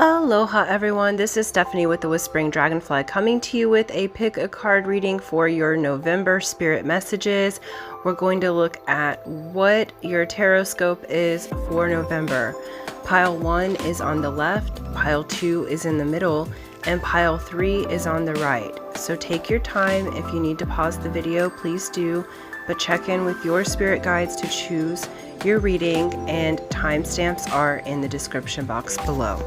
Aloha everyone, this is Stephanie with the Whispering Dragonfly coming to you with a pick a card reading for your November spirit messages. We're going to look at what your Tarotscope is for November. Pile 1 is on the left, pile 2 is in the middle, and pile 3 is on the right. So take your time. If you need to pause the video, please do, but check in with your spirit guides to choose your reading, and timestamps are in the description box below.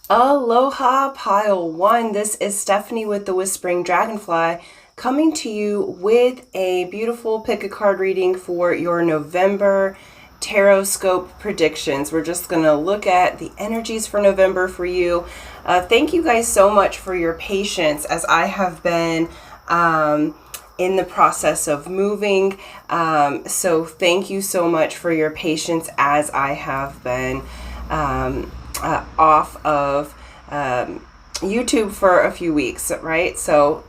Aloha pile 1, this is Stephanie with the Whispering Dragonfly coming to you with a beautiful pick a card reading for your November Tarotscope predictions. We're just going to look at the energies for November for you. Thank you guys so much for your patience as I have been in the process of moving. So thank you so much for your patience as I have been off of YouTube for a few weeks, right? So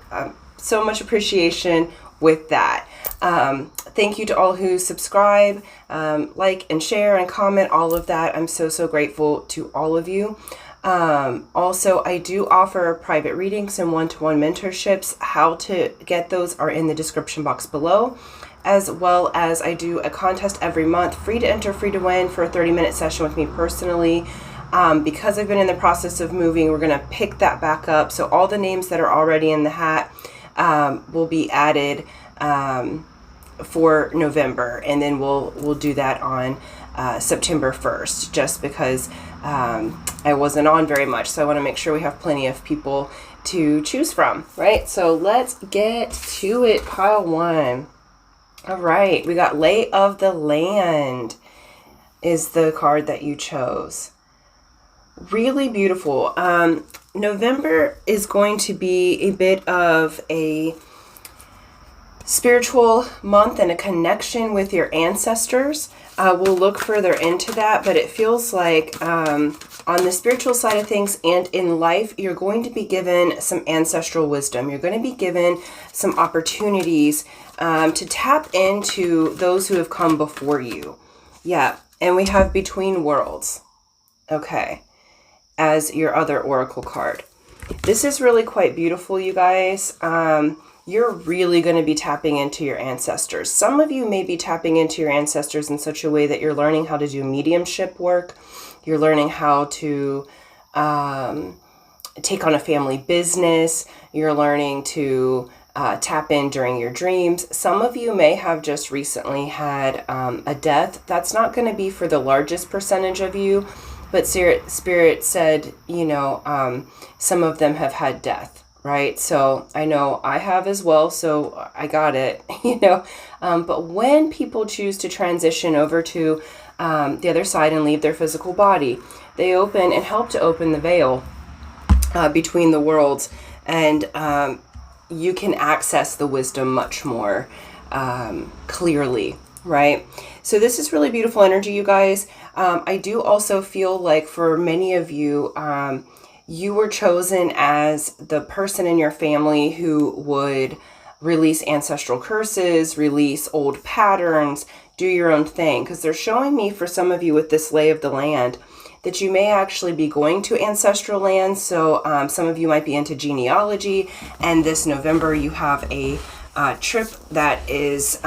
so much appreciation with that. Thank you to all who subscribe, like and share and comment, all of that. I'm so grateful to all of you. Also, I do offer private readings and one-to-one mentorships. How to get those are in the description box below, as well as I do a contest every month, free to enter, free to win, for a 30-minute session with me personally. Because I've been in the process of moving, we're going to pick that back up. So all the names that are already in the hat will be added for November, and then we'll do that on September 1st, just because I wasn't on very much. So I want to make sure we have plenty of people to choose from, right? So let's get to it. Pile 1. All right, we got Lay of the Land is the card that you chose. Really beautiful. November is going to be a bit of a spiritual month and a connection with your ancestors. We'll look further into that, but it feels like on the spiritual side of things and in life, you're going to be given some ancestral wisdom. You're going to be given some opportunities to tap into those who have come before you. Yeah, and we have Between Worlds. Okay. As your other oracle card. This is really quite beautiful, you guys. You're really going to be tapping into your ancestors. Some of you may be tapping into your ancestors in such a way that you're learning how to do mediumship work. You're learning how to take on a family business. You're learning to tap in during your dreams. Some of you may have just recently had a death. That's not going to be for the largest percentage of you. But Spirit said, you know, some of them have had death, right? So I know I have as well, so I got it, you know. But when people choose to transition over to the other side and leave their physical body, they open and help to open the veil between the worlds, and you can access the wisdom much more clearly, right? So this is really beautiful energy, you guys. I do also feel like for many of you, you were chosen as the person in your family who would release ancestral curses, release old patterns, do your own thing. Because they're showing me for some of you with this Lay of the Land that you may actually be going to ancestral lands. So some of you might be into genealogy, and this November you have a trip that is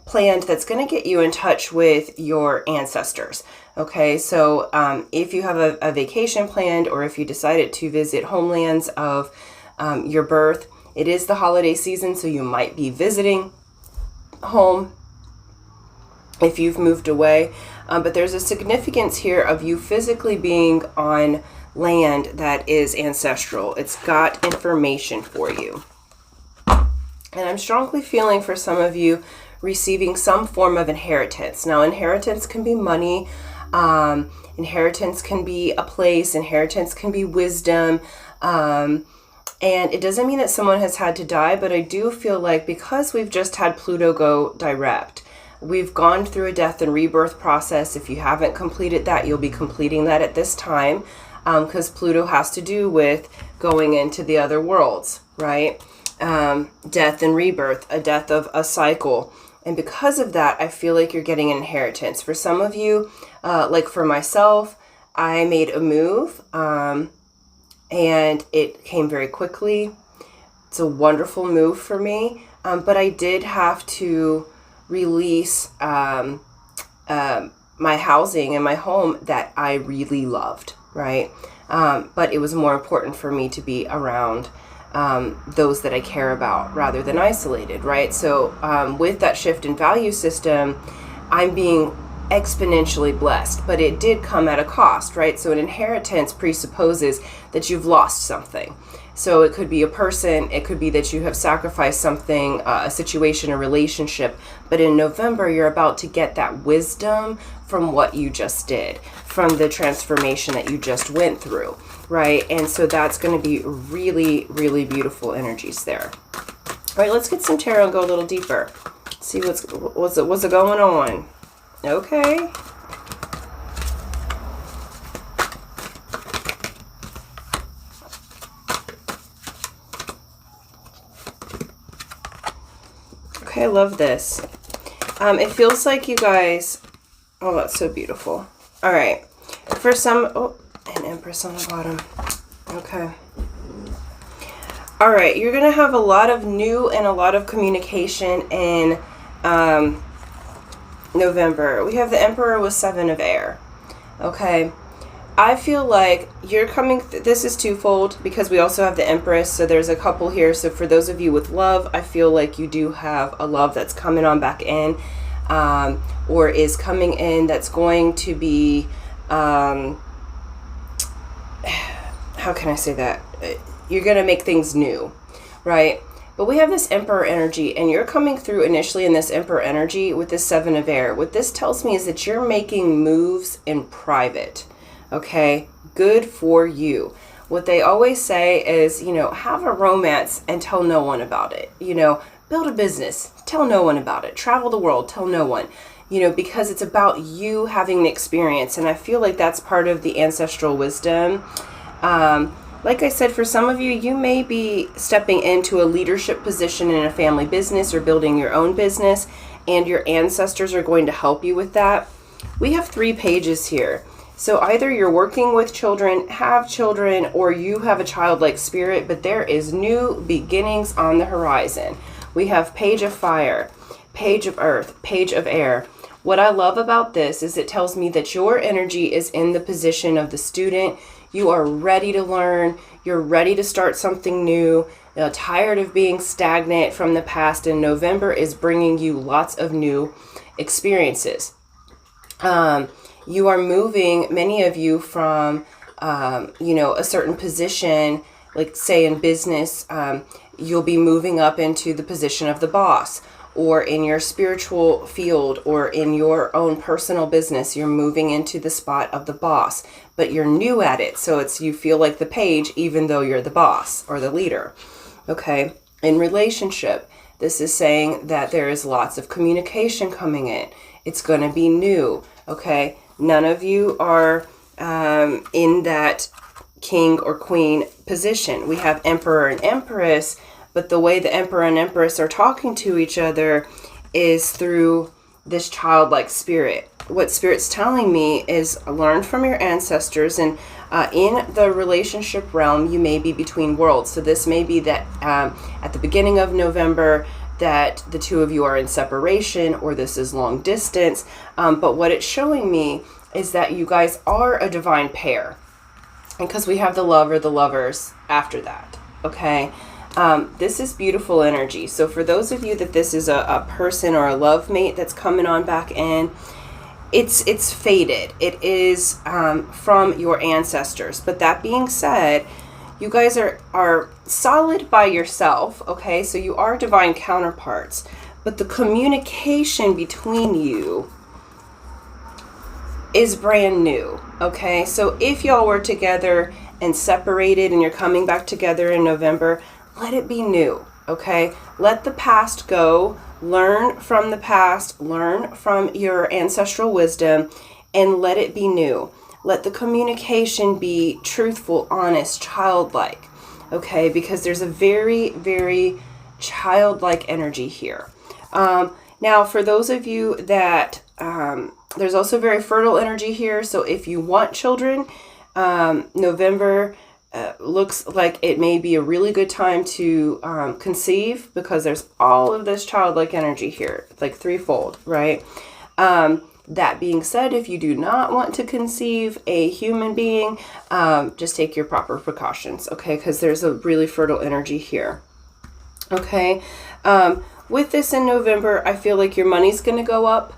planned that's going to get you in touch with your ancestors. Okay, so if you have a vacation planned, or if you decided to visit homelands of your birth, it is the holiday season, so you might be visiting home if you've moved away. But there's a significance here of you physically being on land that is ancestral. It's got information for you. And I'm strongly feeling for some of you receiving some form of inheritance. Now, inheritance can be money, inheritance can be a place, inheritance can be wisdom, and it doesn't mean that someone has had to die, but I do feel like because we've just had Pluto go direct, we've gone through a death and rebirth process. If you haven't completed that, you'll be completing that at this time, because Pluto has to do with going into the other worlds, right? Death and rebirth, a death of a cycle, And because of that, I feel like you're getting an inheritance. For some of you, like for myself, I made a move and it came very quickly. It's a wonderful move for me, but I did have to release my housing and my home that I really loved, right? But it was more important for me to be around those that I care about rather than isolated, right? So with that shift in value system, I'm being exponentially blessed, but it did come at a cost, right? So an inheritance presupposes that you've lost something. So it could be a person, it could be that you have sacrificed something, a situation, a relationship, but in November, you're about to get that wisdom from what you just did, from the transformation that you just went through, right? And so that's going to be really, really beautiful energies there. All right, let's get some tarot and go a little deeper. See what's going on. Okay. Okay, I love this. It feels like you guys, oh, that's so beautiful. All right, for some, oh, an Empress on the bottom. Okay. All right, you're gonna have a lot of new and a lot of communication in November. We have the Emperor with 7 of Air. Okay. I feel like you're coming, this is twofold because we also have the Empress, so there's a couple here. So for those of you with love, I feel like you do have a love that's coming on back in, or is coming in that's going to be, how can I say that? You're going to make things new, right? But we have this Emperor energy, and you're coming through initially in this Emperor energy with this 7 of Air. What this tells me is that you're making moves in private. Okay, good for you. What they always say is, you know, have a romance and tell no one about it. You know, build a business, tell no one about it. Travel the world, tell no one. You know, because it's about you having the experience. And I feel like that's part of the ancestral wisdom. Like I said, for some of you, you may be stepping into a leadership position in a family business or building your own business, and your ancestors are going to help you with that. We have 3 pages here. So either you're working with children, have children, or you have a childlike spirit, but there is new beginnings on the horizon. We have Page of Fire, Page of Earth, Page of Air. What I love about this is it tells me that your energy is in the position of the student. You are ready to learn. You're ready to start something new. Tired of being stagnant from the past, and November is bringing you lots of new experiences. You are moving, many of you, from, you know, a certain position, like say in business, you'll be moving up into the position of the boss, or in your spiritual field, or in your own personal business, you're moving into the spot of the boss, but you're new at it. So it's, you feel like the page, even though you're the boss or the leader. Okay. In relationship, this is saying that there is lots of communication coming in. It's going to be new. Okay. None of you are in that king or queen position. We have Emperor and Empress, but the way the Emperor and Empress are talking to each other is through this childlike spirit. What Spirit's telling me is learn from your ancestors, and in the relationship realm, you may be between worlds. So this may be that at the beginning of November, that the two of you are in separation, or this is long distance. But what it's showing me is that you guys are a divine pair. And because we have the lover, the lovers after that. Okay. This is beautiful energy. So for those of you that this is a person or a love mate that's coming on back in, it's fated. It is from your ancestors. But that being said, you guys are solid by yourself, okay? So you are divine counterparts. But the communication between you is brand new, okay? So if y'all were together and separated and you're coming back together in November, let it be new, okay? Let the past go. Learn from the past. Learn from your ancestral wisdom and let it be new. Let the communication be truthful, honest, childlike, okay? Because there's a very, very childlike energy here. Now, for those of you that, there's also very fertile energy here. So if you want children, November looks like it may be a really good time to conceive, because there's all of this childlike energy here, like threefold, right? That being said, if you do not want to conceive a human being, just take your proper precautions, okay? Because there's a really fertile energy here, okay? With this in November, I feel like your money's going to go up.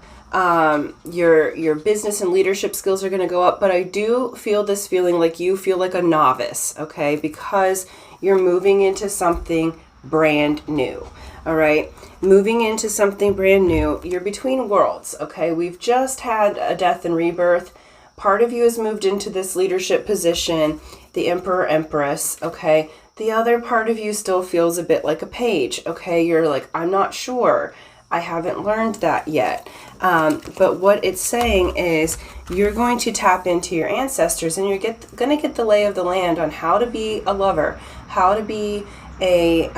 Your business and leadership skills are going to go up, but I do feel this feeling like you feel like a novice, okay? Because you're moving into something brand new. All right, moving into something brand new. You're between worlds, okay? We've just had a death and rebirth. Part of you has moved into this leadership position, the Emperor, Empress, okay? The other part of you still feels a bit like a page, okay? You're like, I'm not sure. I haven't learned that yet. But what it's saying is you're going to tap into your ancestors, and you're going to get the lay of the land on how to be a lover, how to be a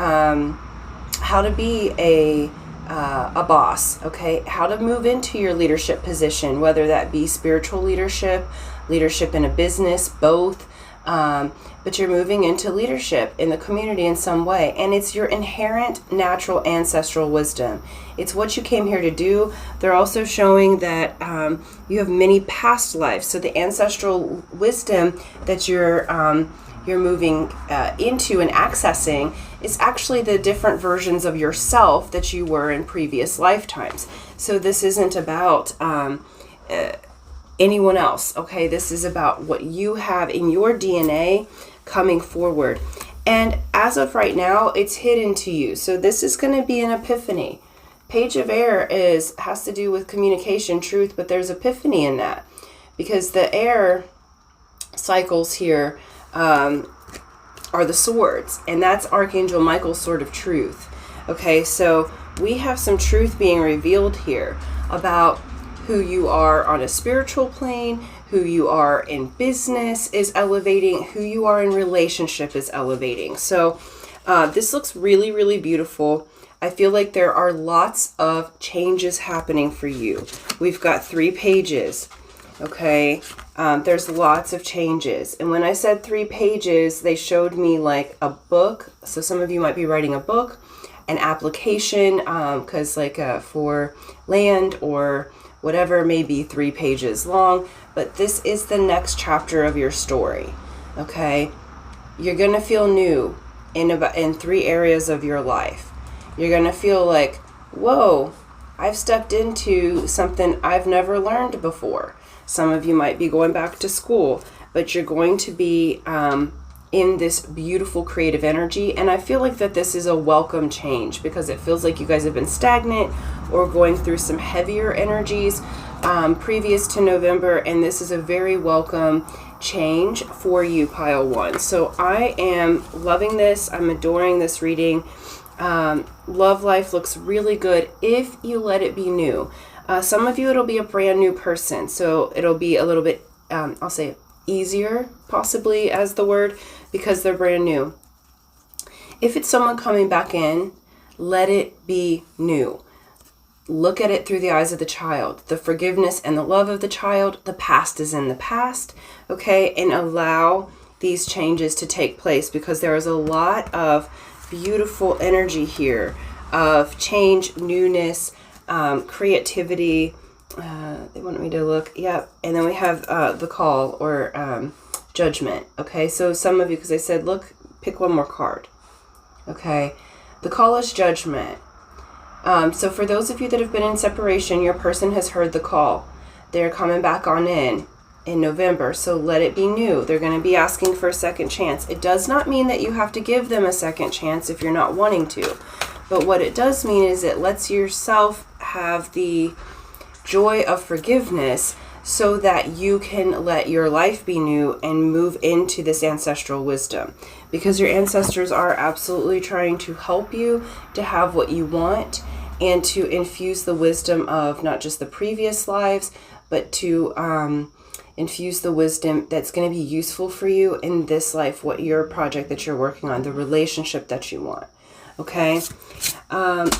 boss, okay? How to move into your leadership position, whether that be spiritual leadership, leadership in a business, both. But you're moving into leadership in the community in some way. And it's your inherent natural ancestral wisdom. It's what you came here to do. They're also showing that you have many past lives. So the ancestral wisdom that you're moving into and accessing is actually the different versions of yourself that you were in previous lifetimes. So this isn't about anyone else, okay? This is about what you have in your DNA coming forward. And as of right now, it's hidden to you. So this is going to be an epiphany. Page of Air has to do with communication, truth, but there's epiphany in that, because the air cycles here are the swords, and that's Archangel Michael's sword of truth. Okay, so we have some truth being revealed here about who you are on a spiritual plane, who you are in business is elevating, who you are in relationship is elevating. So this looks really, really beautiful. I feel like there are lots of changes happening for you. We've got 3 pages, okay? There's lots of changes. And when I said 3 pages, they showed me like a book. So some of you might be writing a book, an application, because like for land or whatever, may be 3 pages long. But this is the next chapter of your story, okay? You're going to feel new in 3 areas of your life. You're going to feel like, whoa, I've stepped into something I've never learned before. Some of you might be going back to school, but you're going to be in this beautiful creative energy. And I feel like that this is a welcome change, because it feels like you guys have been stagnant or going through some heavier energies previous to November. And this is a very welcome change for you, pile 1. So I am loving this. I'm adoring this reading. Love life looks really good if you let it be new. Some of you, it'll be a brand new person. So it'll be a little bit, I'll say easier, possibly as the word, because they're brand new. If it's someone coming back in, let it be new. Look at it through the eyes of the child, the forgiveness and the love of the child. The past is in the past, okay? And allow these changes to take place, because there is a lot of beautiful energy here of change, newness, creativity. They want me to look. Yep. And then we have the call, or judgment. Okay. So some of you, because I said, look, pick one more card. Okay. The call is judgment. So for those of you that have been in separation, your person has heard the call. They're coming back on in November. So let it be new. They're going to be asking for a second chance. It does not mean that you have to give them a second chance if you're not wanting to. But what it does mean is it lets yourself have the joy of forgiveness, so that you can let your life be new and move into this ancestral wisdom. Because your ancestors are absolutely trying to help you to have what you want, and to infuse the wisdom of not just the previous lives, but to infuse the wisdom that's going to be useful for you in this life, what your project that you're working on, the relationship that you want. Okay,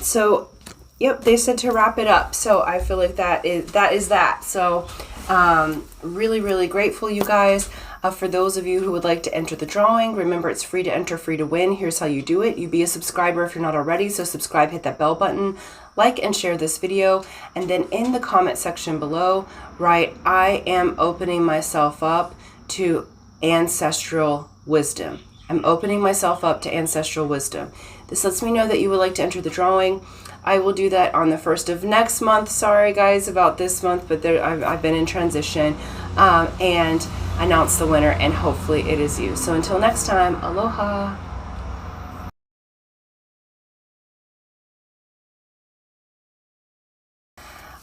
so Yep, they said to wrap it up. So I feel like that is that. So really, really grateful, you guys. For those of you who would like to enter the drawing, remember it's free to enter, free to win. Here's how you do it. You be a subscriber if you're not already. So subscribe, hit that bell button, like and share this video. And then in the comment section below, write, I am opening myself up to ancestral wisdom. I'm opening myself up to ancestral wisdom. This lets me know that you would like to enter the drawing. I will do that on the 1st of next month. Sorry guys about this month, but I've been in transition, and announce the winner, and hopefully it is you. So until next time, aloha.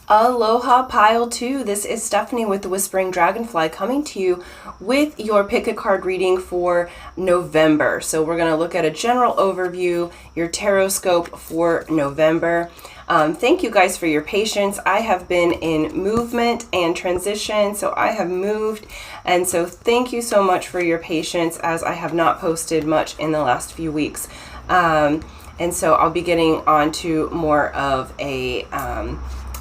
Aloha Pile 2. This is Stephanie with the Whispering Dragonfly coming to you with your pick a card reading for November. So we're going to look at a general overview, your Tarotscope for November. Thank you guys for your patience. I have been in movement and transition, so I have moved, and so thank you so much for your patience as I have not posted much in the last few weeks. And so I'll be getting on to more of a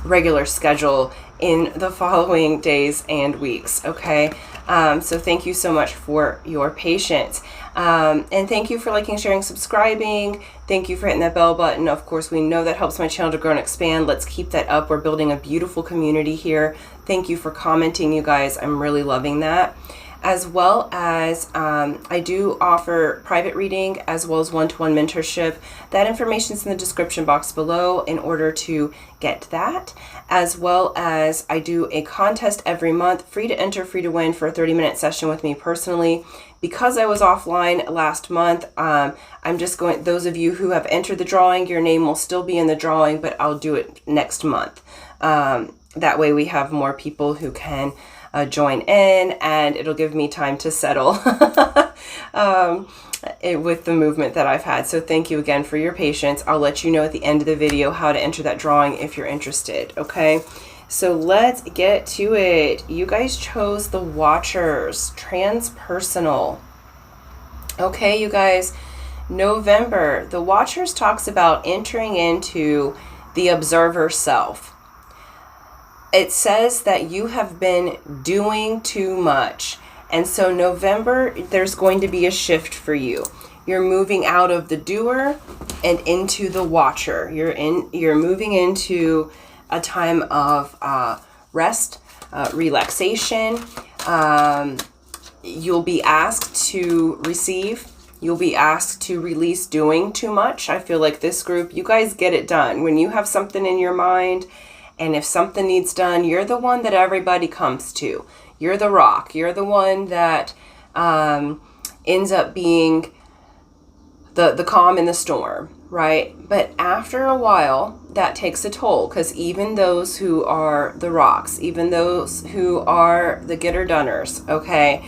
regular schedule in the following days and weeks. Okay, so thank you so much for your patience, and thank you for liking, sharing, subscribing. Thank you for hitting that bell button. Of course, we know that helps my channel to grow and expand. Let's keep that up. We're building a beautiful community here. Thank you for commenting, you guys. I'm really loving that. As well as I do offer private reading as well as one-to-one mentorship. That information is in the description box below in order to get that. As well as I do a contest every month, free to enter, free to win, for a 30-minute session with me personally. Because I was offline last month, I'm just going, those of you who have entered the drawing, your name will still be in the drawing, but I'll do it next month. That way we have more people who can join in, and it'll give me time to settle with the movement that I've had. So thank you again for your patience. I'll let you know at the end of the video how to enter that drawing if you're interested. Okay, so let's get to it. You guys chose the Watchers, transpersonal. Okay, you guys, November, the Watchers talks about entering into the observer self. It says that you have been doing too much. And so November, there's going to be a shift for you. You're moving out of the doer and into the watcher. You're moving into a time of rest, relaxation. You'll be asked to receive. You'll be asked to release doing too much. I feel like this group, you guys get it done. When you have something in your mind, and if something needs done, you're the one that everybody comes to. You're the rock. You're the one that ends up being the calm in the storm, right? But after a while, that takes a toll, because even those who are the rocks, even those who are the getter-doners, okay,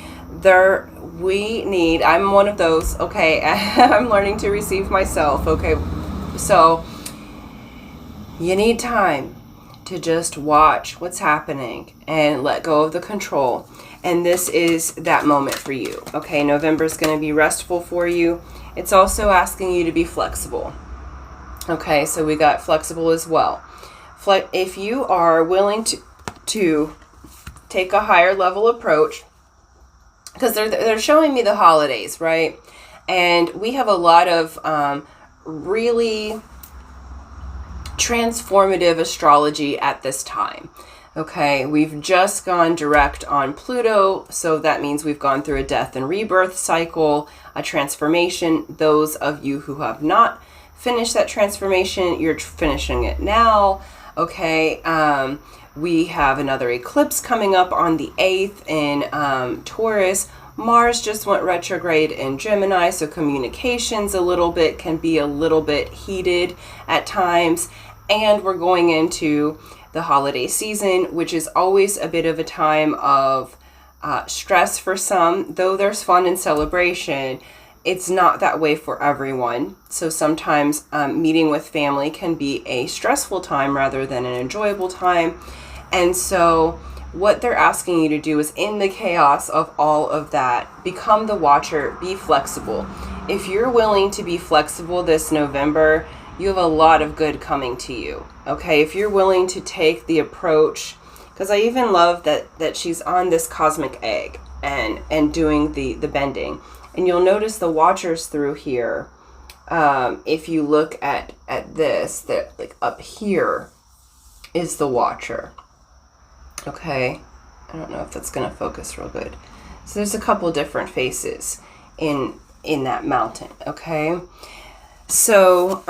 I'm one of those, okay, I'm learning to receive myself, okay, so you need time to just watch what's happening and let go of the control. And this is that moment for you. Okay, November is going to be restful for you. It's also asking you to be flexible. Okay, so we got flexible as well. If you are willing to take a higher level approach, because they're showing me the holidays, right? And we have a lot of really transformative astrology at this time. Okay, we've just gone direct on Pluto, so that means we've gone through a death and rebirth cycle, a transformation. Those of you who have not finished that transformation, you're finishing it now. Okay, we have another eclipse coming up on the 8th in Taurus. Mars just went retrograde in Gemini, so communications can be a little bit heated at times. And we're going into the holiday season, which is always a bit of a time of stress for some. Though there's fun and celebration, it's not that way for everyone. So sometimes meeting with family can be a stressful time rather than an enjoyable time. And so what they're asking you to do is, in the chaos of all of that, become the watcher, be flexible. If you're willing to be flexible this November, you have a lot of good coming to you. Okay, if you're willing to take the approach, because I even love that she's on this cosmic egg and doing the bending. And you'll notice the watchers through here. If you look at this, that like up here is the watcher. Okay, I don't know if that's going to focus real good. So there's a couple different faces in that mountain. Okay, so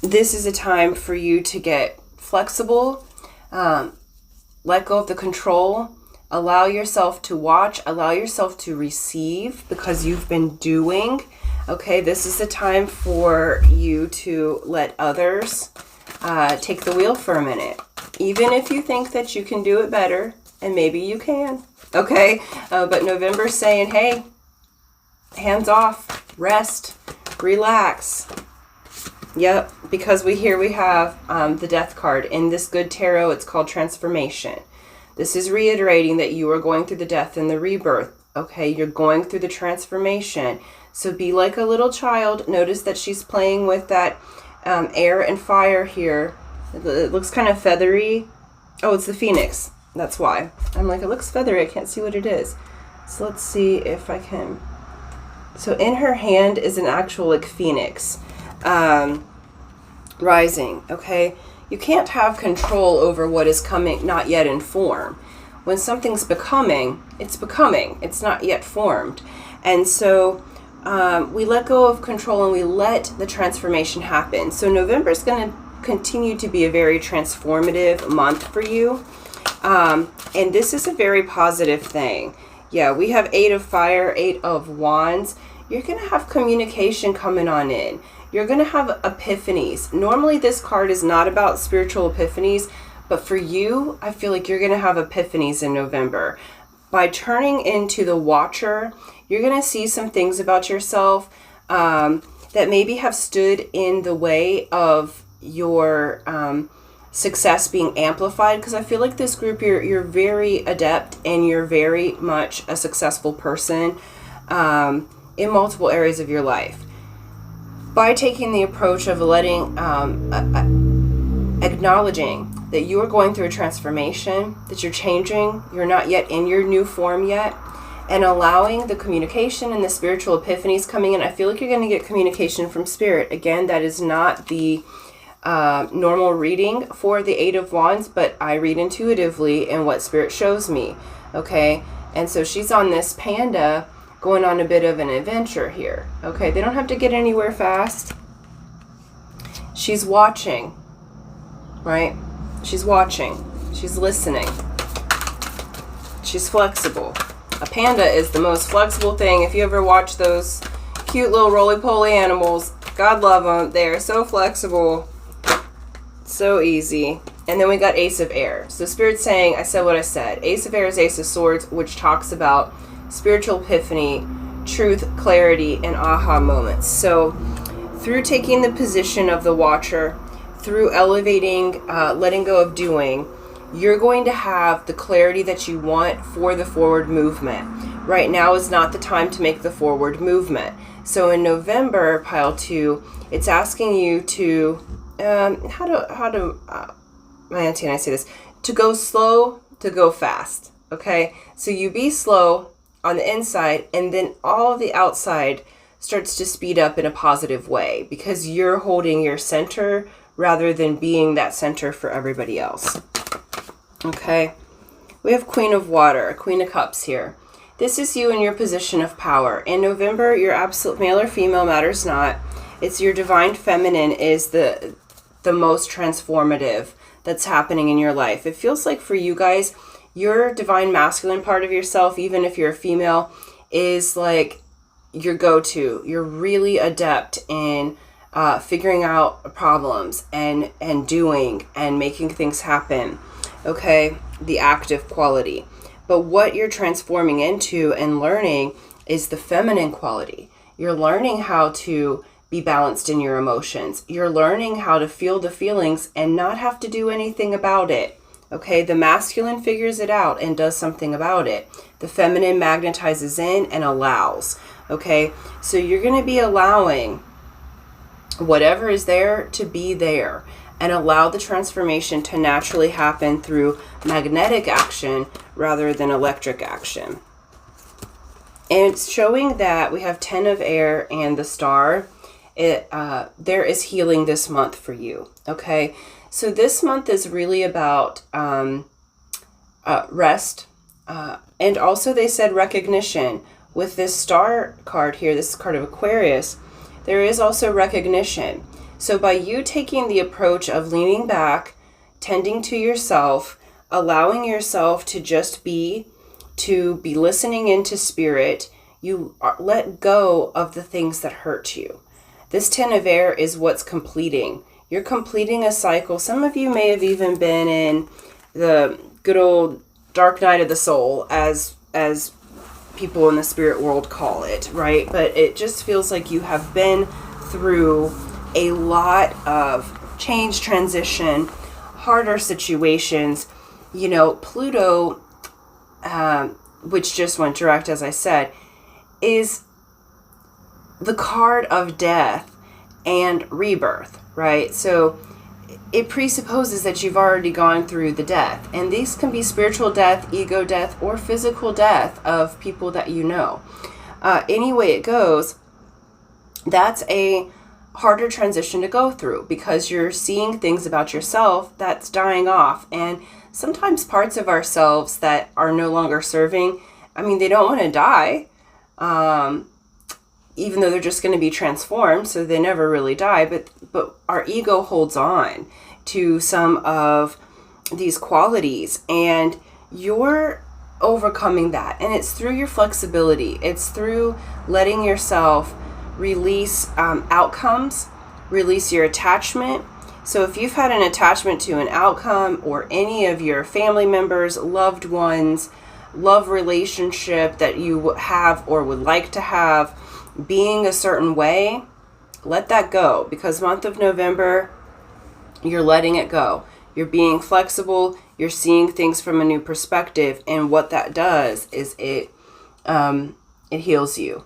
this is a time for you to get flexible, let go of the control, allow yourself to watch, allow yourself to receive, because you've been doing. Okay, this is the time for you to let others take the wheel for a minute. Even if you think that you can do it better, and maybe you can. Okay, but November's saying, hey, hands off, rest, relax. Yep, because we have the Death card. In this good tarot, it's called Transformation. This is reiterating that you are going through the death and the rebirth. Okay, you're going through the transformation. So be like a little child. Notice that she's playing with that air and fire here. It looks kind of feathery. Oh, it's the phoenix. That's why. I'm like, it looks feathery. I can't see what it is. So let's see if I can. So in her hand is an actual like phoenix rising. Okay, you can't have control over what is coming, not yet in form. When something's becoming, it's becoming. It's not yet formed. And so we let go of control and we let the transformation happen. So November is going to continue to be a very transformative month for you. And this is a very positive thing. Yeah, we have 8 of fire, 8 of wands. You're going to have communication coming on in. You're going to have epiphanies. Normally this card is not about spiritual epiphanies, but for you, I feel like you're going to have epiphanies in November. By turning into the watcher, you're going to see some things about yourself that maybe have stood in the way of your success being amplified, because I feel like this group, you're very adept and you're very much a successful person in multiple areas of your life. By taking the approach of letting, acknowledging that you are going through a transformation, that you're changing, you're not yet in your new form yet, and allowing the communication and the spiritual epiphanies coming in, I feel like you're going to get communication from spirit. Again, that is not the normal reading for the 8 of wands, but I read intuitively in what spirit shows me. Okay, and so she's on this panda going on a bit of an adventure here. Okay, they don't have to get anywhere fast. She's watching, right? She's watching. She's listening. She's flexible. A panda is the most flexible thing. If you ever watch those cute little roly-poly animals, God love them. They are so flexible. So easy. And then we got Ace of Air. So Spirit's saying, I said what I said. Ace of Air is Ace of Swords, which talks about spiritual epiphany, truth, clarity, and aha moments. So through taking the position of the watcher, through elevating, letting go of doing, you're going to have the clarity that you want for the forward movement. Right now is not the time to make the forward movement. So in November, pile 2, it's asking you to, my auntie and I say this, to go slow, to go fast. Okay, so you be slow on the inside, and then all of the outside starts to speed up in a positive way because you're holding your center rather than being that center for everybody else. Okay, we have Queen of Water, Queen of Cups here. This is you in your position of power. In November, your absolute male or female matters not. It's your divine feminine is the most transformative that's happening in your life. It feels like for you guys, your divine masculine part of yourself, even if you're a female, is like your go-to. You're really adept in figuring out problems and doing and making things happen. Okay, the active quality. But what you're transforming into and learning is the feminine quality. You're learning how to be balanced in your emotions. You're learning how to feel the feelings and not have to do anything about it. Okay, the masculine figures it out and does something about it. The feminine magnetizes in and allows. Okay, so you're going to be allowing whatever is there to be there, and allow the transformation to naturally happen through magnetic action rather than electric action. And it's showing that we have 10 of air and the star. There is healing this month for you. Okay, so this month is really about rest, and also they said recognition. With this star card here, this card of Aquarius, there is also recognition. So by you taking the approach of leaning back, tending to yourself, allowing yourself to just be, to be listening into spirit, you let go of the things that hurt you. This 10 of air is what's completing. You're completing a cycle. Some of you may have even been in the good old dark night of the soul, as people in the spirit world call it, right? But it just feels like you have been through a lot of change, transition, harder situations. You know, Pluto, which just went direct, as I said, is the card of death and rebirth, right? So it presupposes that you've already gone through the death. And these can be spiritual death, ego death, or physical death of people that you know. Any way it goes, that's a harder transition to go through because you're seeing things about yourself that's dying off. And sometimes parts of ourselves that are no longer serving, I mean, they don't want to die, even though they're just going to be transformed, so they never really die, but our ego holds on to some of these qualities, and you're overcoming that. And it's through your flexibility. It's through letting yourself release outcomes, release your attachment. So if you've had an attachment to an outcome or any of your family members, loved ones, love relationship that you have or would like to have being a certain way, let that go, because month of November, you're letting it go. You're being flexible. You're seeing things from a new perspective. And what that does is it heals you.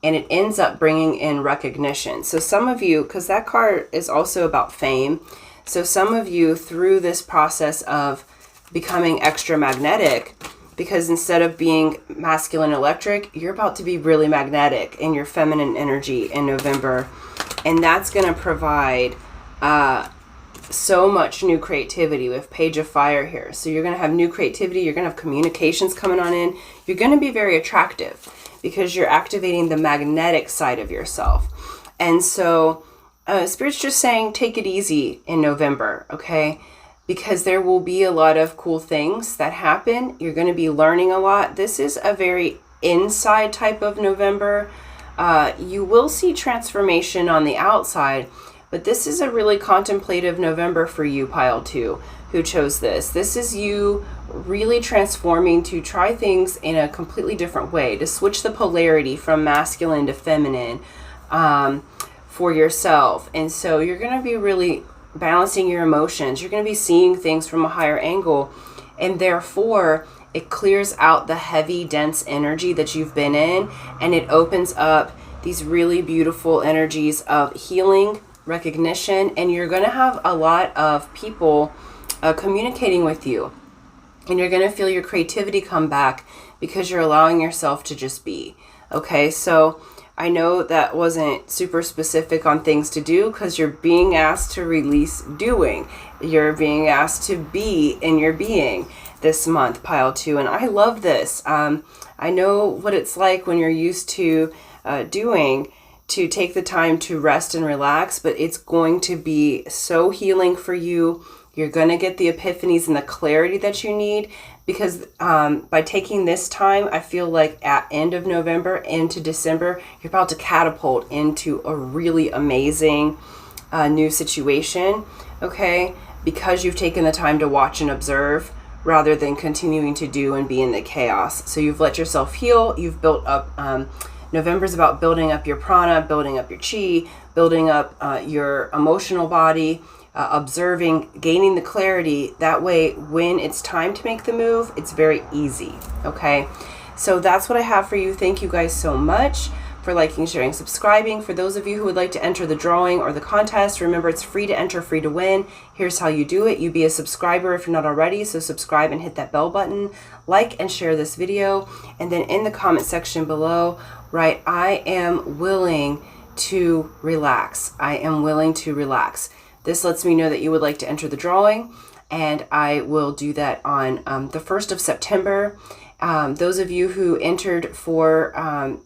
And it ends up bringing in recognition. So some of you, because that card is also about fame, so some of you through this process of becoming extra magnetic, because instead of being masculine electric, you're about to be really magnetic in your feminine energy in November. And that's going to provide so much new creativity with Page of Fire here. So you're going to have new creativity. You're going to have communications coming on in. You're going to be very attractive because you're activating the magnetic side of yourself. And so Spirit's just saying, take it easy in November, okay? Because there will be a lot of cool things that happen. You're going to be learning a lot. This is a very inside type of November. You will see transformation on the outside, but this is a really contemplative November for you, Pile 2, who chose this. This is you really transforming to try things in a completely different way, to switch the polarity from masculine to feminine for yourself. And so you're going to be really balancing your emotions. You're going to be seeing things from a higher angle, and therefore it clears out the heavy, dense energy that you've been in, and it opens up these really beautiful energies of healing, recognition, and you're going to have a lot of people communicating with you, and you're going to feel your creativity come back because you're allowing yourself to just be. Okay, so I know that wasn't super specific on things to do because you're being asked to release doing. You're being asked to be in your being this month, Pile 2. And I love this. I know what it's like when you're used to doing, to take the time to rest and relax, but it's going to be so healing for you. You're going to get the epiphanies and the clarity that you need, because by taking this time, I feel like at end of November into December, you're about to catapult into a really amazing new situation, okay? Because you've taken the time to watch and observe rather than continuing to do and be in the chaos. So you've let yourself heal. You've built up, November's about building up your prana, building up your chi, building up your emotional body, observing, gaining the clarity. That way, when it's time to make the move, it's very easy, okay? So that's what I have for you. Thank you guys so much for for liking, sharing, subscribing. For those of you who would like to enter the drawing or the contest, remember it's free to enter, free to win. Here's how you do it. You be a subscriber if you're not already, so subscribe and hit that bell button. Like and share this video. And then in the comment section below, write, I am willing to relax. I am willing to relax. This lets me know that you would like to enter the drawing, and I will do that on the 1st of September. Those of you who entered for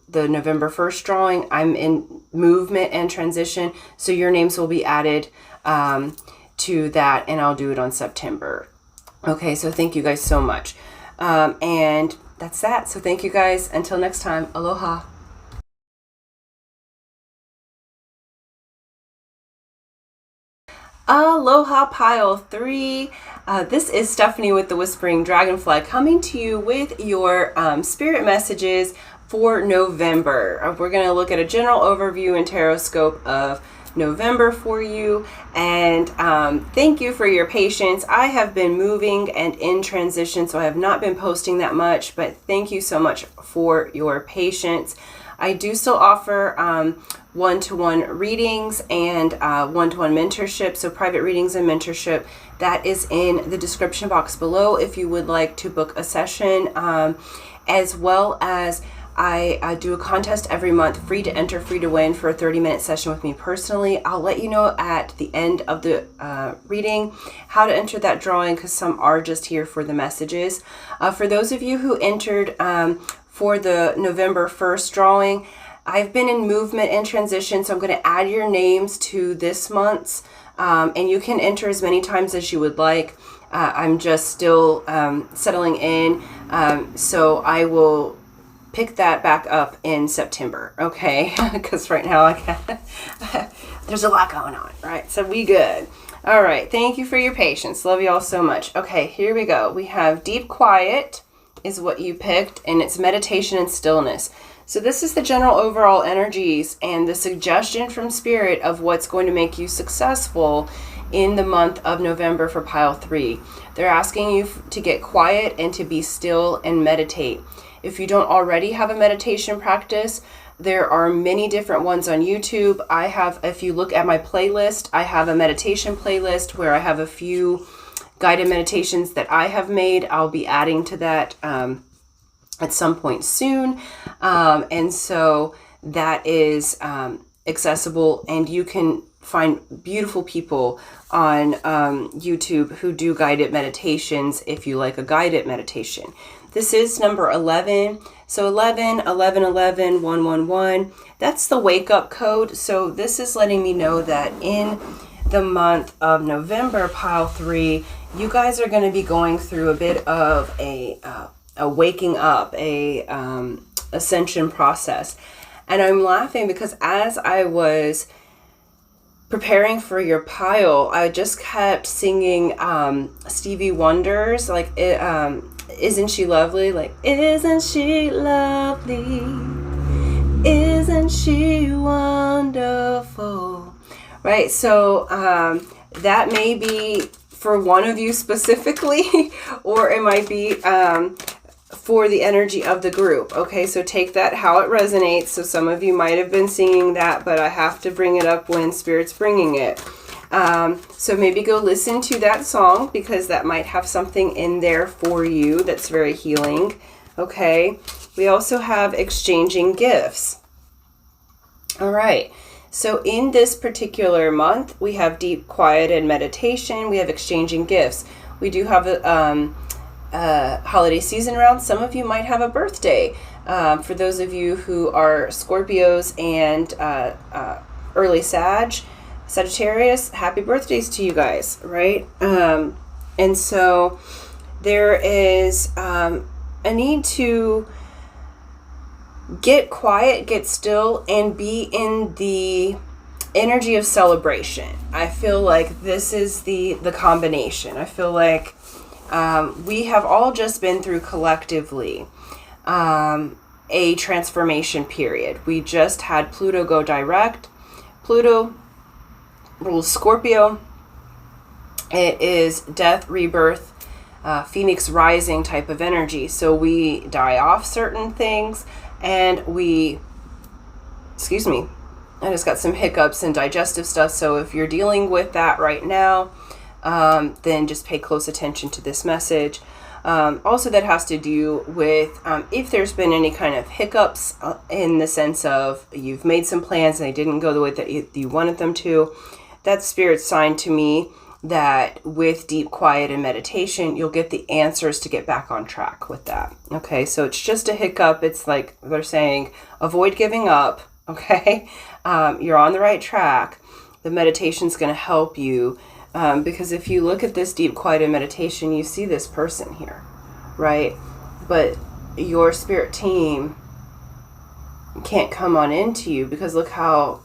the November 1st drawing, I'm in movement and transition, so your names will be added to that, and I'll do it on September. Okay, so thank you guys so much. And that's that. So thank you guys. Until next time, aloha. Aloha Pile 3. This is Stephanie with the Whispering Dragonfly coming to you with your spirit messages for November. We're going to look at a general overview and Tarotscope of November for you, and thank you for your patience. I have been moving and in transition, so I have not been posting that much, but thank you so much for your patience. I do still offer one-to-one readings and one-to-one mentorship, so private readings and mentorship. That is in the description box below if you would like to book a session, as well as I do a contest every month, free to enter, free to win, for a 30-minute session with me personally. I'll let you know at the end of the reading how to enter that drawing, because some are just here for the messages. For those of you who entered for the November 1st drawing, I've been in movement and transition, so I'm going to add your names to this month's, and you can enter as many times as you would like. I'm just still settling in, so I will pick that back up in September, okay? Because right now I can't. There's a lot going on, right? So we good. All right, thank you for your patience. Love you all so much. Okay, here we go. We have Deep Quiet is what you picked, and it's meditation and stillness. So this is the general overall energies and the suggestion from Spirit of what's going to make you successful in the month of November for Pile 3. They're asking you to get quiet and to be still and meditate. If you don't already have a meditation practice, there are many different ones on YouTube. I have, if you look at my playlist, I have a meditation playlist where I have a few guided meditations that I have made. I'll be adding to that at some point soon. And so that is accessible, and you can find beautiful people on YouTube who do guided meditations if you like a guided meditation. This is number 11. So 11, 11, 11, 111, that's the wake up code. So this is letting me know that in the month of November, Pile 3, you guys are going to be going through a bit of a waking up, a ascension process. And I'm laughing because as I was preparing for your pile, I just kept singing Stevie Wonder's, like, Isn't She Lovely? Like, isn't she lovely? Isn't she wonderful? Right? So that may be for one of you specifically, or it might be for the energy of the group. Okay, so take that how it resonates. So some of you might have been singing that, but I have to bring it up when Spirit's bringing it. So maybe go listen to that song, because that might have something in there for you that's very healing. Okay, we also have exchanging gifts. All right, so in this particular month, we have deep quiet and meditation. We have exchanging gifts. We do have a holiday season around. Some of you might have a birthday. For those of you who are Scorpios and early Sagittarius, happy birthdays to you guys, right? And so there is a need to get quiet, get still, and be in the energy of celebration. I feel like this is the combination. I feel like we have all just been through collectively a transformation period. We just had Pluto go direct. Pluto rules Scorpio. It is death, rebirth, Phoenix rising type of energy. So we die off certain things and we excuse me, I just got some hiccups and digestive stuff. So if you're dealing with that right now, then just pay close attention to this message. Also, that has to do with if there's been any kind of hiccups in the sense of you've made some plans and they didn't go the way that you wanted them to. That's Spirit's sign to me that with deep quiet and meditation, you'll get the answers to get back on track with that. Okay, so it's just a hiccup. It's like they're saying, avoid giving up. Okay, you're on the right track. The meditation's going to help you. Because if you look at this deep quiet and meditation, you see this person here, right? But your spirit team can't come on into you because look how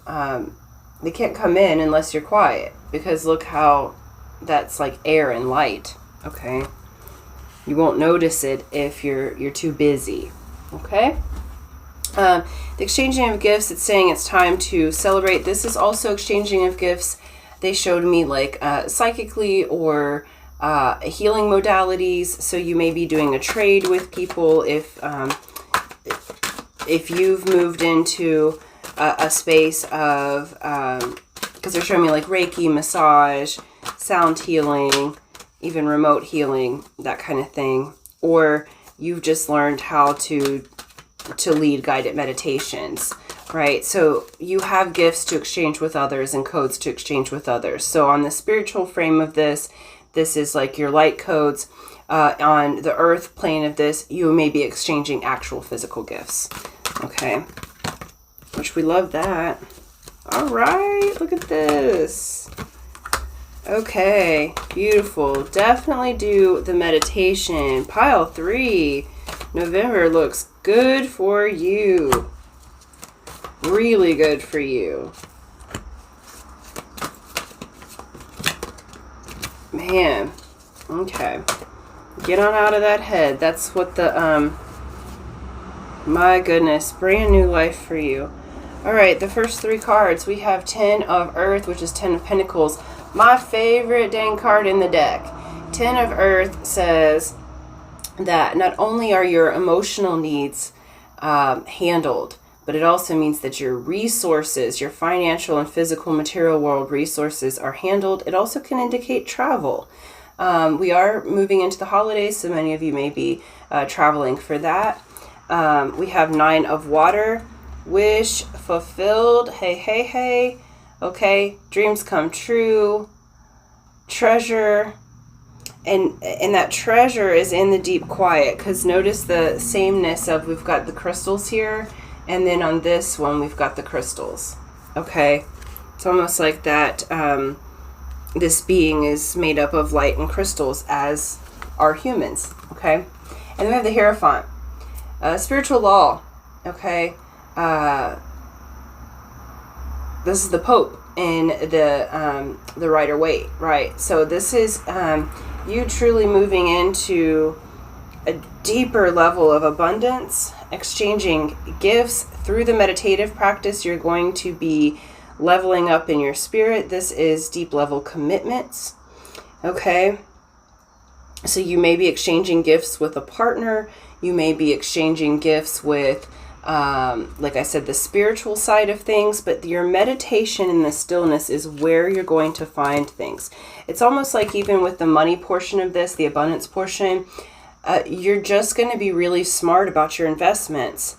they can't come in unless you're quiet. Because look how that's like air and light. Okay, you won't notice it if you're too busy. Okay. The exchanging of gifts. It's saying it's time to celebrate. This is also exchanging of gifts. They showed me like psychically or healing modalities. So you may be doing a trade with people if you've moved into a space of, because they're showing me like Reiki, massage, sound healing, even remote healing, that kind of thing. Or you've just learned how to lead guided meditations. Right, so you have gifts to exchange with others and codes to exchange with others. So on the spiritual frame of this is like your light codes. On the earth plane of this, you may be exchanging actual physical gifts. Okay, which we love that. All right, look at this. Okay, beautiful. Definitely do the meditation. Pile 3. November looks good for you. Really good for you. Man. Okay. Get on out of that head. That's what the, my goodness. Brand new life for you. Alright, the first 3 cards. We have 10 of Earth, which is 10 of Pentacles. My favorite dang card in the deck. 10 of Earth says that not only are your emotional needs handled, but it also means that your resources, your financial and physical material world resources are handled. It also can indicate travel. We are moving into the holidays, so many of you may be traveling for that. We have 9 of Water. Wish fulfilled. Hey, hey, hey. Okay. Dreams come true. Treasure. And that treasure is in the deep quiet. Because notice the sameness of we've got the crystals here. And then on this one, we've got the crystals. Okay. It's almost like that this being is made up of light and crystals, as are humans. Okay. And then we have the Hierophant. Spiritual law. Okay. This is the Pope in the Rider-Waite, right? So this is you truly moving into a deeper level of abundance, exchanging gifts through the meditative practice. You're going to be leveling up in your spirit. This is deep level commitments. Okay. So you may be exchanging gifts with a partner. You may be exchanging gifts with like I said, the spiritual side of things, but your meditation and the stillness is where you're going to find things. It's almost like even with the money portion of this, the abundance portion, you're just going to be really smart about your investments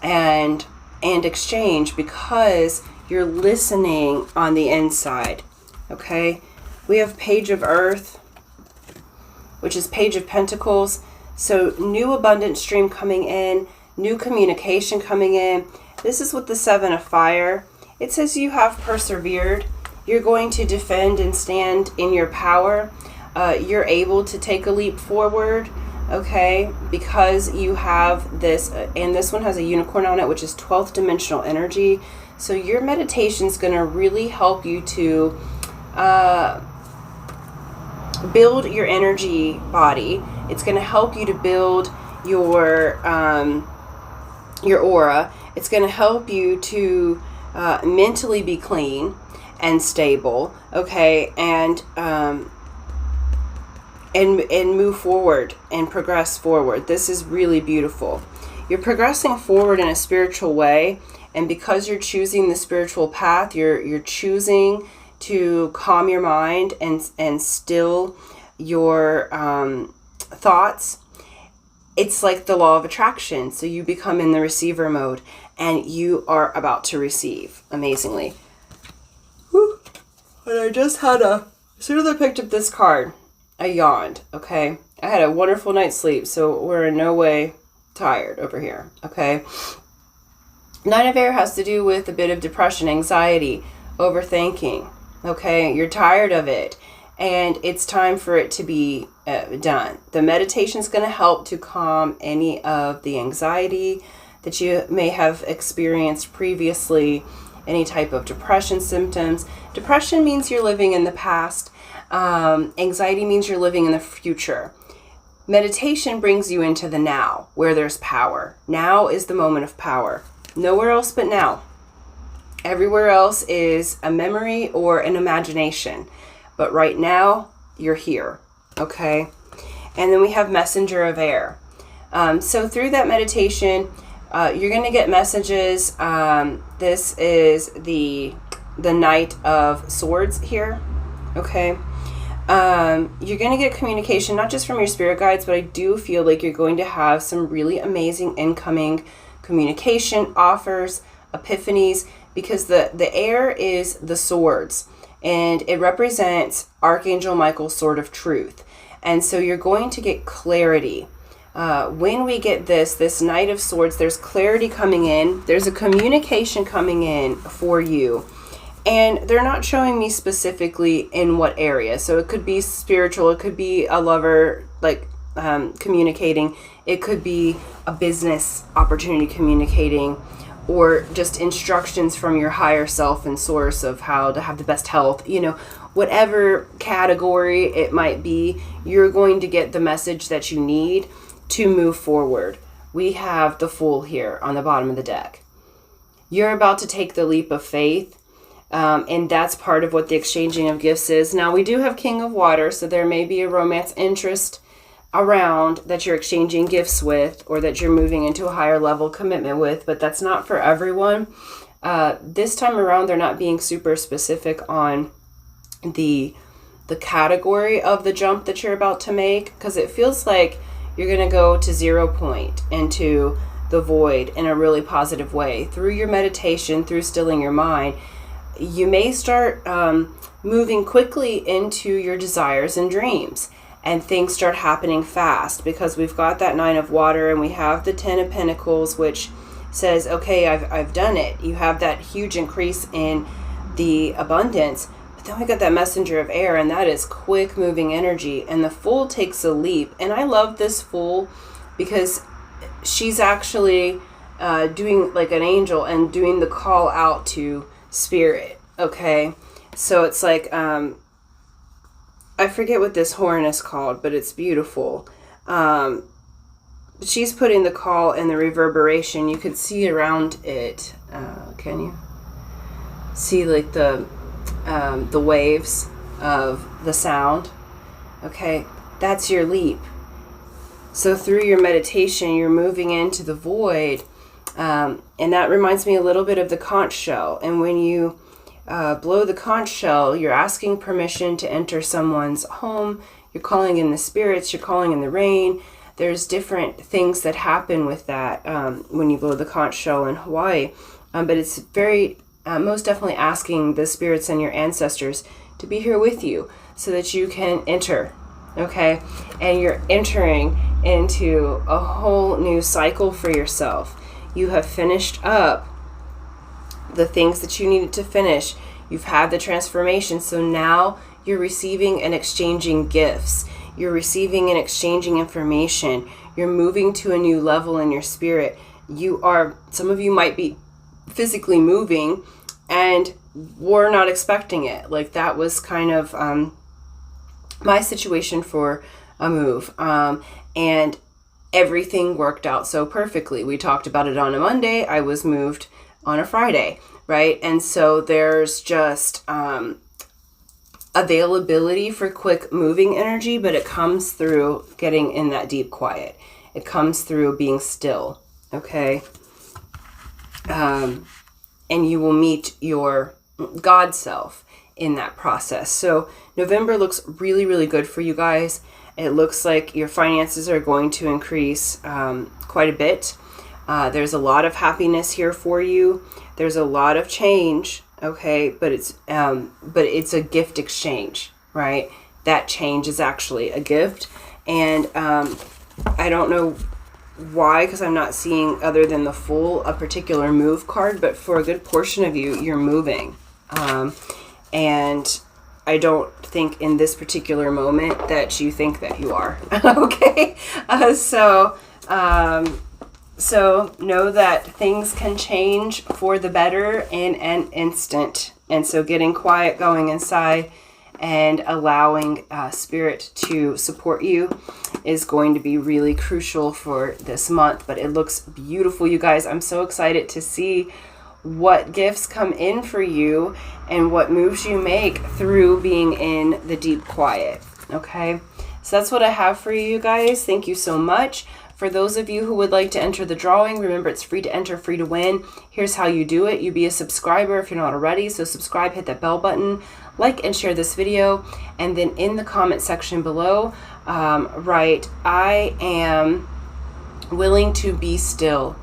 and exchange because you're listening on the inside. Okay. We have Page of Earth, which is Page of Pentacles. So new abundance stream coming in. New communication coming in. This is with the 7 of Fire. It says you have persevered. You're going to defend and stand in your power. You're able to take a leap forward, okay, because you have this, and this one has a unicorn on it, which is 12th dimensional energy. So your meditation is going to really help you to build your energy body. It's going to help you to build your aura. It's going to help you to mentally be clean and stable, okay, and and move forward and progress forward. This is really beautiful. You're progressing forward in a spiritual way, and because you're choosing the spiritual path, you're choosing to calm your mind and still your thoughts. It's like the law of attraction. So you become in the receiver mode, and you are about to receive amazingly. Whew. And I just had as soon as I picked up this card, I yawned, okay? I had a wonderful night's sleep, so we're in no way tired over here, okay? Nine of Air has to do with a bit of depression, anxiety, overthinking, okay? You're tired of it, and it's time for it to be done. The meditation is going to help to calm any of the anxiety that you may have experienced previously, any type of depression symptoms. Depression means you're living in the past. Anxiety means you're living in the future. Meditation brings you into the now, where there's power. Now is the moment of power. Nowhere else but now. Everywhere else is a memory or an imagination. But right now, you're here. Okay? And then we have Messenger of Air. So through that meditation, you're going to get messages. This is the Knight of Swords here. Okay? You're going to get communication, not just from your spirit guides, but I do feel like you're going to have some really amazing incoming communication, offers, epiphanies, because the air is the swords, and it represents Archangel Michael's sword of truth. And so you're going to get clarity. When we get this Knight of Swords, there's clarity coming in. There's a communication coming in for you. And they're not showing me specifically in what area. So it could be spiritual. It could be a lover, like communicating. It could be a business opportunity communicating, or just instructions from your higher self and source of how to have the best health. You know, whatever category it might be, you're going to get the message that you need to move forward. We have the Fool here on the bottom of the deck. You're about to take the leap of faith. And that's part of what the exchanging of gifts is. Now, we do have King of Water, so there may be a romance interest around that you're exchanging gifts with, or that you're moving into a higher level commitment with, but that's not for everyone. This time around, they're not being super specific on the category of the jump that you're about to make, because it feels like you're going to go to 0 point into the void in a really positive way. Through your meditation, through stilling your mind, you may start moving quickly into your desires and dreams, and things start happening fast, because we've got that Nine of Water and we have the Ten of Pentacles, which says, okay, I've done it. You have that huge increase in the abundance, but then we got that Messenger of Air, and that is quick moving energy, and the Fool takes a leap. And I love this Fool because she's actually doing like an angel and doing the call out to spirit. Okay, so it's like I forget what this horn is called, but it's beautiful. She's putting the call in the reverberation. You can see around it. Can you see like the waves of the sound? Okay, that's your leap. So through your meditation, you're moving into the void. And that reminds me a little bit of the conch shell. And when you blow the conch shell, you're asking permission to enter someone's home. You're calling in the spirits. You're calling in the rain. There's different things that happen with that when you blow the conch shell in Hawaii. But it's very, most definitely asking the spirits and your ancestors to be here with you so that you can enter. Okay? And you're entering into a whole new cycle for yourself. You have finished up the things that you needed to finish. You've had the transformation. So now you're receiving and exchanging gifts. You're receiving and exchanging information. You're moving to a new level in your spirit. Some of you might be physically moving and were not expecting it. Like that was kind of my situation for a move. And everything worked out so perfectly. We talked about it on a Monday. I was moved on a Friday, right? And so there's just availability for quick moving energy, but it comes through getting in that deep quiet. It comes through being still, okay? And you will meet your God self in that process. So November looks really, really good for you guys. It looks like your finances are going to increase quite a bit. There's a lot of happiness here for you. There's a lot of change, okay? But it's a gift exchange, right? That change is actually a gift. And I don't know why, because I'm not seeing, other than the Fool, a particular move card, but for a good portion of you, you're moving. And I don't think in this particular moment that you think that you are. Okay? So know that things can change for the better in an instant. And so getting quiet, going inside, and allowing Spirit to support you is going to be really crucial for this month. But it looks beautiful, you guys. I'm so excited to see what gifts come in for you and what moves you make through being in the deep quiet. Okay, so that's what I have for you guys. Thank you so much. For those of you who would like to enter the drawing, remember it's free to enter, free to win. Here's how you do it. You be a subscriber if you're not already. So subscribe, hit that bell button, like and share this video, and then in the comment section below, write, I am willing to be still.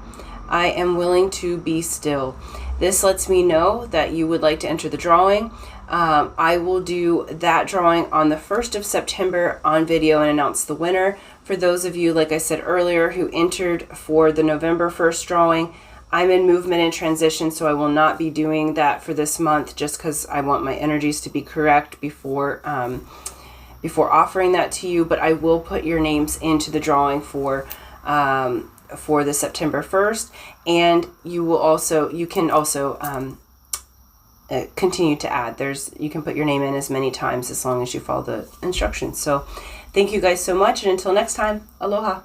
I am willing to be still. This lets me know that you would like to enter the drawing. I will do that drawing on the 1st of September on video and announce the winner. For those of you, like I said earlier, who entered for the November 1st drawing, I'm in movement and transition, so I will not be doing that for this month just because I want my energies to be correct before offering that to you. But I will put your names into the drawing for the September 1st, and you can also continue to add. You can put your name in as many times as long as you follow the instructions. So thank you guys so much, and until next time, aloha.